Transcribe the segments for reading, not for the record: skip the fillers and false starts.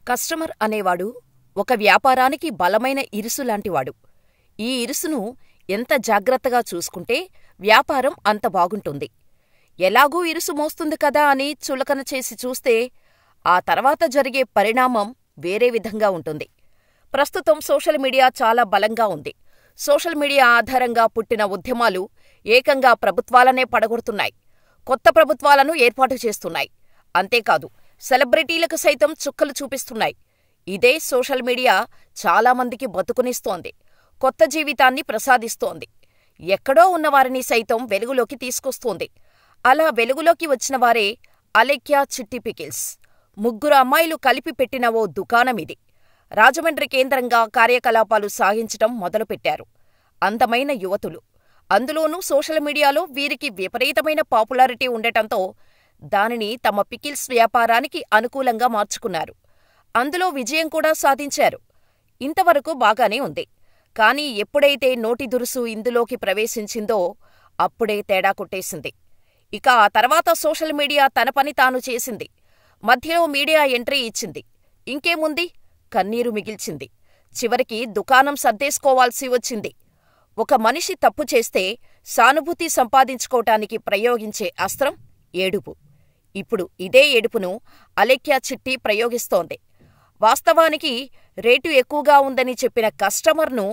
Customer అనేవాడు ఒక వ్యాపారానికి బలమైన ఇరుసులాంటివాడు. ఈ ఇరుసును ఎంత జాగ్రత్తగా చూసుకుంటే వ్యాపారం అంత బాగుంటుంది. ఎలాగూ ఇరుసు మోస్తుంది కదా అని చులకన చేసి చూస్తే ఆ తర్వాత జరిగే పరిణామం వేరే విధంగా ఉంటుంది. ప్రస్తుతం సోషల్ మీడియా చాలా బలంగా ఉంది. సోషల్ మీడియా ఆధారంగా పుట్టిన ఉద్యమాలు ఏకంగా ప్రభుత్వాలనే పడగొడుతున్నాయి. కొత్త ప్రభుత్వాలను ఏర్పాటు చేస్తున్నాయి. అంతేకాదు, సెలబ్రిటీలకు సైతం చుక్కలు చూపిస్తున్నాయి. ఇదే సోషల్ మీడియా చాలామందికి బతుకునిస్తోంది. కొత్త జీవితాన్ని ప్రసాదిస్తోంది. ఎక్కడో ఉన్నవారిని సైతం వెలుగులోకి తీసుకొస్తోంది. అలా వెలుగులోకి వచ్చినవారే అలేఖ్య చిట్టి పికిల్స్. 3 అమ్మాయిలు కలిపి పెట్టిన ఓ దుకాణమిది. రాజమండ్రి కేంద్రంగా కార్యకలాపాలు సాగించటం మొదలుపెట్టారు. అందమైన యువతులు. అందులోనూ సోషల్ మీడియాలో వీరికి విపరీతమైన పాపులారిటీ ఉండటంతో దానిని తమ పికిల్స్ వ్యాపారానికి అనుకూలంగా మార్చుకున్నారు. అందులో విజయం కూడా సాధించారు. ఇంతవరకు బాగానే ఉంది. కానీ ఎప్పుడైతే నోటి దురుసు ఇందులోకి ప్రవేశించిందో అప్పుడే తేడా కొట్టేసింది. ఇక ఆ తర్వాత సోషల్ మీడియా తన పని తాను చేసింది. మధ్యలో మీడియా ఎంట్రీ ఇచ్చింది. ఇంకేముంది? కన్నీరు మిగిల్చింది. చివరికి దుకాణం సర్దేసుకోవాల్సి వచ్చింది. ఒక మనిషి తప్పు చేస్తే సానుభూతి సంపాదించుకోటానికి ప్రయోగించే అస్త్రం ఏడుపు. ఇప్పుడు ఇదే ఏడుపును అలేఖ్య చిట్టి ప్రయోగిస్తోంది. వాస్తవానికి రేటు ఎక్కువగా ఉందని చెప్పిన కస్టమర్ను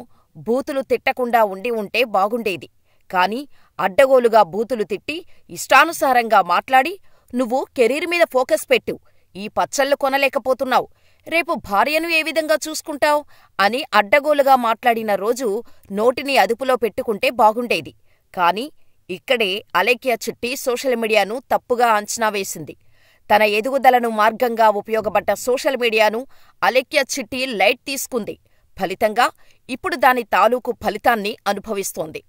బూతులు తిట్టకుండా ఉండి ఉంటే బాగుండేది. కాని అడ్డగోలుగా బూతులు తిట్టి ఇష్టానుసారంగా మాట్లాడి, నువ్వు కెరీర్ మీద ఫోకస్ పెట్టు, ఈ పచ్చళ్ళు కొనలేకపోతున్నావు, రేపు భార్యను ఏ విధంగా చూసుకుంటావ్ అని అడ్డగోలుగా మాట్లాడిన రోజు నోటిని అదుపులో పెట్టుకుంటే బాగుండేది. కాని ఇక్కడే అలేఖ్య చిట్టి సోషల్ మీడియాను తప్పుగా అంచనా వేసింది. తన ఎదుగుదలను మార్గంగా ఉపయోగపడ్డ సోషల్ మీడియాను అలేఖ్య చిట్టి లైట్ తీసుకుంది. ఫలితంగా ఇప్పుడు దాని తాలూకు ఫలితాన్ని అనుభవిస్తోంది.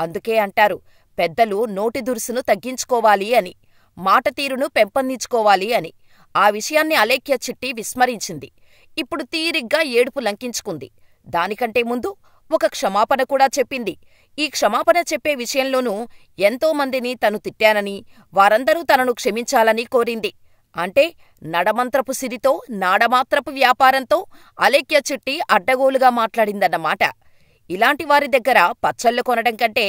అందుకే అంటారు, పెద్దలు నోటి దురుసును తగ్గించుకోవాలి అని, మాట తీరును పెంపొందించుకోవాలి అని. ఆ విషయాన్ని అలేఖ్య చిట్టి విస్మరించింది. ఇప్పుడు తీరిగ్గా ఏడుపు లంకించుకుంది. దానికంటే ముందు ఒక క్షమాపణ కూడా చెప్పింది. ఈ క్షమాపణ చెప్పే విషయంలోనూ ఎంతోమందిని తను తిట్టానని, వారందరూ తనను క్షమించాలని కోరింది. అంటే నడమంత్రపు సిరితో నాడమాత్రపు వ్యాపారంతో అలేఖ్య చిట్టి అడ్డగోలుగా మాట్లాడిందన్నమాట. ఇలాంటి వారి దగ్గర పచ్చళ్ళు కొనడం కంటే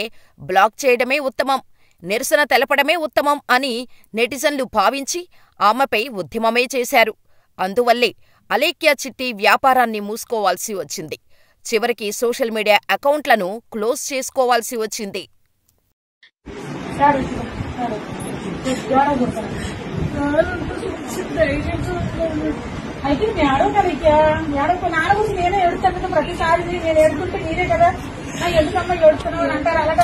బ్లాక్ చేయడమే ఉత్తమం, నిరసన తెలపడమే ఉత్తమం అని నెటిజన్లు భావించి ఆమెపై ఉద్యమమే చేశారు. అందువల్లే అలేఖ్య చిట్టి వ్యాపారాన్ని మూసుకోవాల్సి వచ్చింది. చివరికి సోషల్ మీడియా అకౌంట్లను క్లోజ్ చేసుకోవాల్సి వచ్చింది. అయితే మేడం కదా మేడం నాన్న గురించి నేనే ఏడుస్తాను ప్రతిసారి నేను ఏడుతుంటే నేనే కదా ఎందుకమ్మా ఏడుస్తున్నావు అని అంటారు. అలాగే